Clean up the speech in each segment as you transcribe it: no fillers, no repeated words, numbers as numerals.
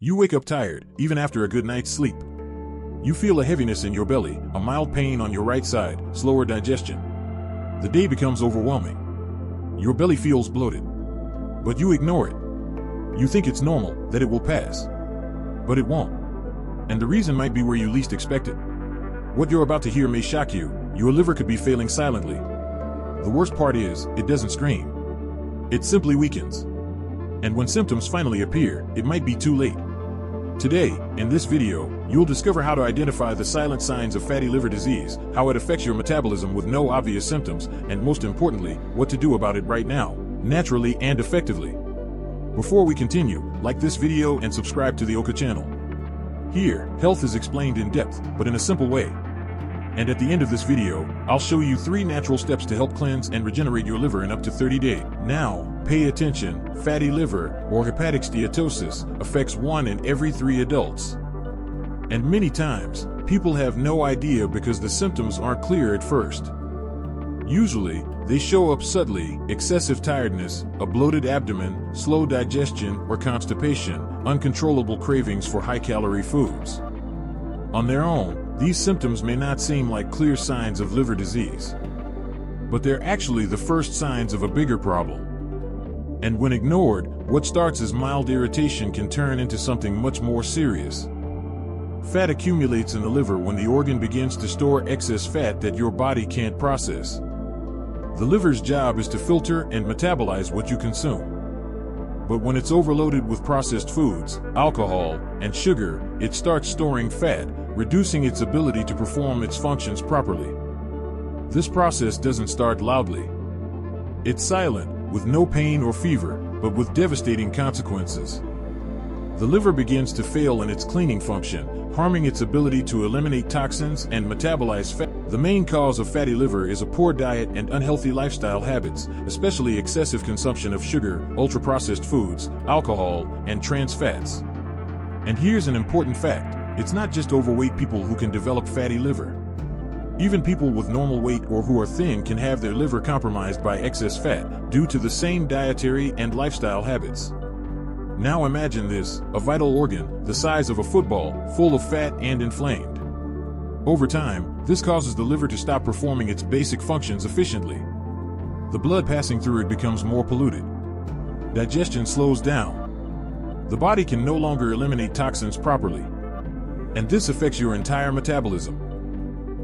You wake up tired, even after a good night's sleep. You feel a heaviness in your belly, a mild pain on your right side, slower digestion. The day becomes overwhelming. Your belly feels bloated. But you ignore it. You think it's normal, that it will pass. But it won't. And the reason might be where you least expect it. What you're about to hear may shock you. Your liver could be failing silently. The worst part is, it doesn't scream. It simply weakens. And when symptoms finally appear, it might be too late. Today, in this video, you'll discover how to identify the silent signs of fatty liver disease, how it affects your metabolism with no obvious symptoms, and most importantly, what to do about it right now, naturally and effectively. Before we continue, like this video and subscribe to the Oka channel. Here, health is explained in depth, but in a simple way. And at the end of this video, I'll show you 3 natural steps to help cleanse and regenerate your liver in up to 30 days. Now, pay attention. Fatty liver, or hepatic steatosis, affects 1 in every 3 adults. And many times, people have no idea because the symptoms aren't clear at first. Usually, they show up subtly: excessive tiredness, a bloated abdomen, slow digestion or constipation, uncontrollable cravings for high-calorie foods. On their own, these symptoms may not seem like clear signs of liver disease. But they're actually the first signs of a bigger problem. And when ignored, what starts as mild irritation can turn into something much more serious. Fat accumulates in the liver when the organ begins to store excess fat that your body can't process. The liver's job is to filter and metabolize what you consume. But when it's overloaded with processed foods, alcohol, and sugar, it starts storing fat, reducing its ability to perform its functions properly. This process doesn't start loudly. It's silent, with no pain or fever, but with devastating consequences. The liver begins to fail in its cleaning function, harming its ability to eliminate toxins and metabolize fat. The main cause of fatty liver is a poor diet and unhealthy lifestyle habits, especially excessive consumption of sugar, ultra-processed foods, alcohol, and trans fats. And here's an important fact: it's not just overweight people who can develop fatty liver. Even people with normal weight or who are thin can have their liver compromised by excess fat due to the same dietary and lifestyle habits. Now imagine this: a vital organ, the size of a football, full of fat and inflamed. Over time, this causes the liver to stop performing its basic functions efficiently. The blood passing through it becomes more polluted. Digestion slows down. The body can no longer eliminate toxins properly. And this affects your entire metabolism.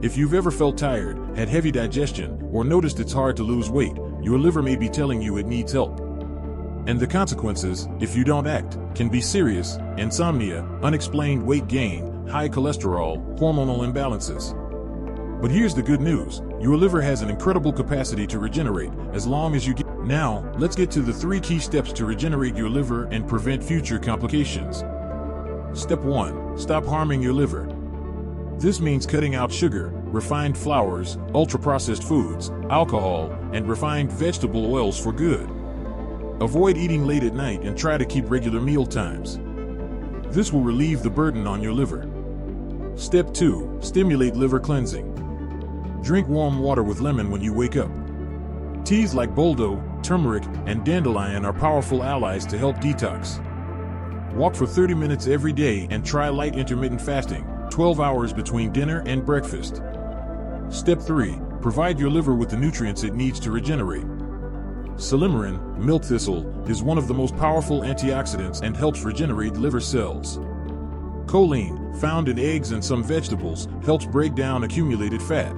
If you've ever felt tired, had heavy digestion, or noticed it's hard to lose weight, your liver may be telling you it needs help. And the consequences, if you don't act, can be serious: insomnia, unexplained weight gain, high cholesterol, hormonal imbalances. But here's the good news: your liver has an incredible capacity to regenerate, as long as you get. Now, let's get to the 3 key steps to regenerate your liver and prevent future complications. Step 1. Stop harming your liver. This means cutting out sugar, refined flours, ultra-processed foods, alcohol, and refined vegetable oils for good. Avoid eating late at night and try to keep regular meal times. This will relieve the burden on your liver. Step 2. Stimulate liver cleansing. Drink warm water with lemon when you wake up. Teas like boldo, turmeric, and dandelion are powerful allies to help detox. Walk for 30 minutes every day and try light intermittent fasting, 12 hours between dinner and breakfast. Step 3. Provide your liver with the nutrients it needs to regenerate. Silymarin, milk thistle, is one of the most powerful antioxidants and helps regenerate liver cells. Choline, found in eggs and some vegetables, helps break down accumulated fat.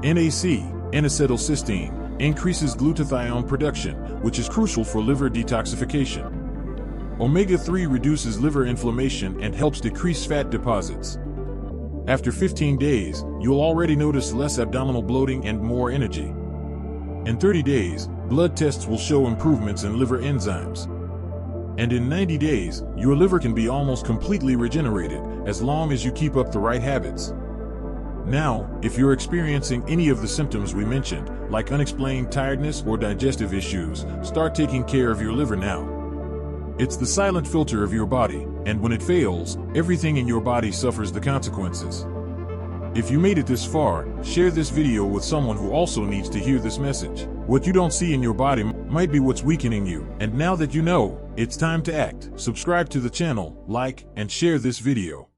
NAC, N-acetylcysteine, increases glutathione production, which is crucial for liver detoxification. Omega-3 reduces liver inflammation and helps decrease fat deposits. After 15 days, you'll already notice less abdominal bloating and more energy. In 30 days, blood tests will show improvements in liver enzymes. And in 90 days, your liver can be almost completely regenerated, as long as you keep up the right habits. Now, if you're experiencing any of the symptoms we mentioned, like unexplained tiredness or digestive issues, start taking care of your liver now. It's the silent filter of your body, and when it fails, everything in your body suffers the consequences. If you made it this far, share this video with someone who also needs to hear this message. What you don't see in your body might be what's weakening you. And now that you know, it's time to act. Subscribe to the channel, like, and share this video.